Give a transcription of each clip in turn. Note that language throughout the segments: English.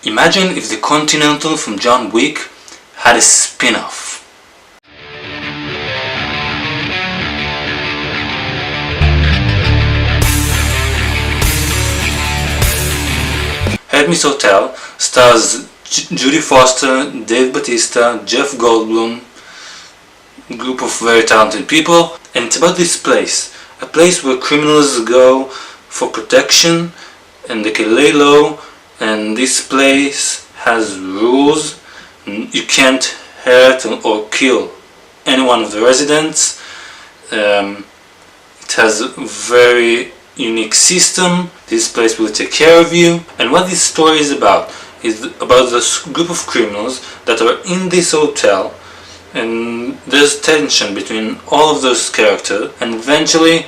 Imagine if the Continental from John Wick had a spin-off. Artemis Hotel stars Jodie Foster, Dave Bautista, Jeff Goldblum, group of very talented people, and it's about this place, a place where criminals go for protection and they can lay low, and this place has rules. You can't hurt or kill any one of the residents. It has a very unique system. This place will take care of you. And what this story is about this group of criminals that are in this hotel, and there's tension between all of those characters, and eventually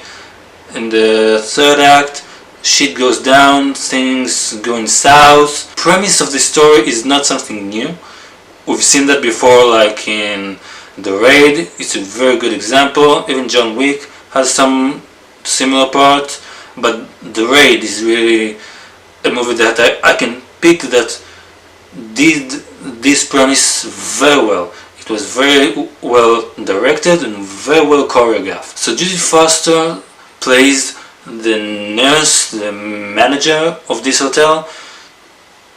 in the third act shit goes down, things going south. Premise of the story is not something new. We've seen that before, like in The Raid. It's a very good example. Even John Wick has some similar parts, but The Raid is really a movie that I can pick that did this premise very well. It was very well directed and very well choreographed. So Jodie Foster plays the nurse, the manager of this hotel.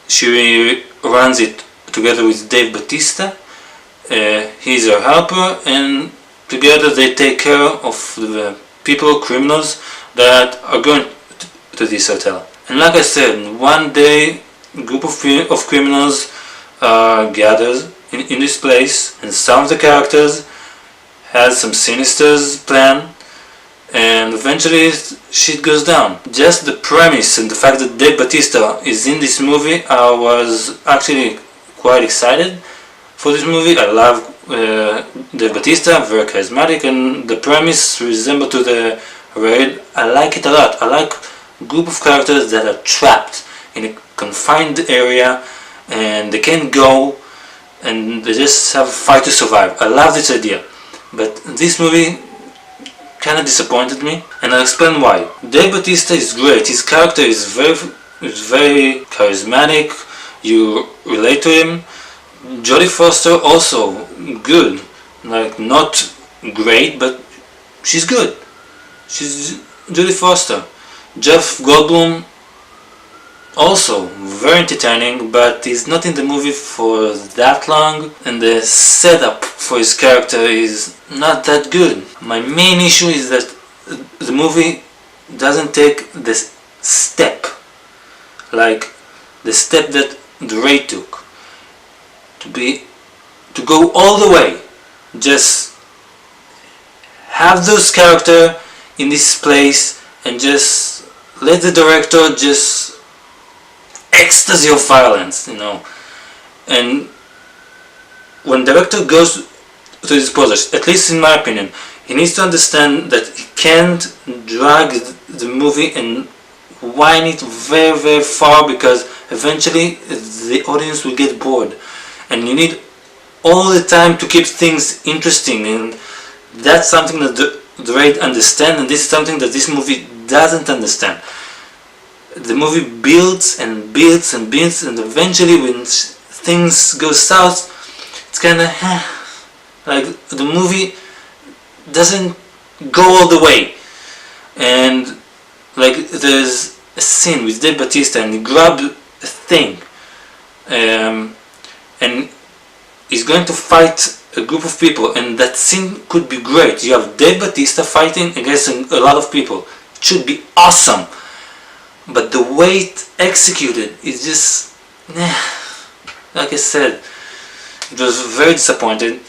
She runs it together with Dave Bautista. He's her helper, and together they take care of the people, criminals that are going to this hotel. And like I said, one day a group of criminals gathers in this place, and some of the characters has some sinister plan, and eventually shit goes down. Just the premise and the fact that Dave Bautista is in this movie, I was actually quite excited for this movie. I love Dave Bautista, very charismatic, and the premise resembles to The Raid. I like it a lot. I like a group of characters that are trapped in a confined area and they can't go and they just have a fight to survive. I love this idea, but this movie kind of disappointed me, and I'll explain why. Dave Bautista is great. His character is very charismatic. You relate to him. Jodie Foster also good, like not great, but she's good. She's Jodie Foster. Jeff Goldblum also very entertaining, but he's not in the movie for that long, and the setup for his character is not that good. My main issue is that the movie doesn't take this step, like the step that The Raid took, to go all the way. Just have those characters in this place and just let the director just ecstasy of violence, you know. And when director goes to this project, at least in my opinion, he needs to understand that he can't drag the movie and wind it very far, because eventually the audience will get bored, and you need all the time to keep things interesting, and that's something that the Raid understand, and this is something that this movie doesn't understand. The movie builds and builds and builds, and eventually when things go south, it's kind of like the movie doesn't go all the way. And like there's a scene with Dave Bautista and he grabbed a thing, and he's going to fight a group of people, and that scene could be great. You have Dave Bautista fighting against a lot of people. It should be awesome. But the way it's executed is just, like I said, it was very disappointing.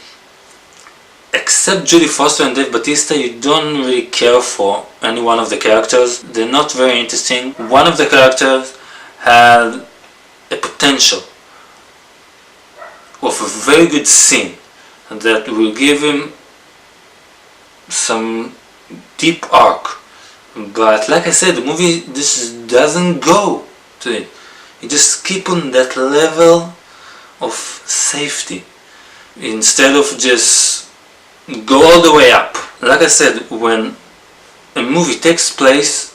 Except Jodie Foster and Dave Bautista, you don't really care for any one of the characters. They're not very interesting. One of the characters had a potential of a very good scene that will give him some deep arc. But like I said, the movie just doesn't go to it. You just keep on that level of safety instead of just go all the way up. Like I said, when a movie takes place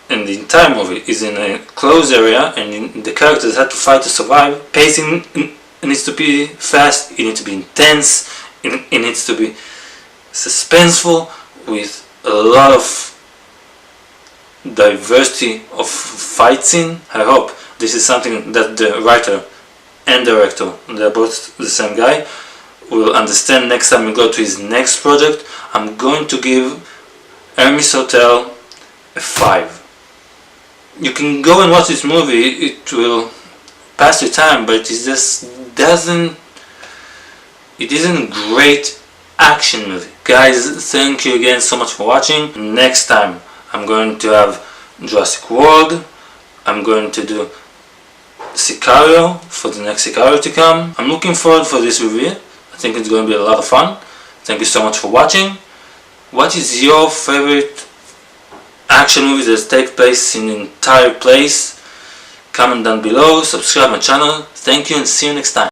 and the entire movie is in a closed area, and the characters have to fight to survive. Pacing needs to be fast, it needs to be intense, it needs to be suspenseful, with a lot of diversity of fight scene. I hope this is something that the writer and director, they're both the same guy, will understand next time we go to his next project. I'm going to give Artemis Hotel a 5. You can go and watch this movie, it will pass your time, but it just isn't a great action movie. Guys, thank you again so much for watching. Next time I'm going to have Jurassic World, I'm going to do Sicario for the next Sicario to come. I'm looking forward for this review. I think it's going to be a lot of fun. Thank you so much for watching. What is your favorite action movie that take place in an entire place? Comment down below, subscribe my channel. Thank you and see you next time.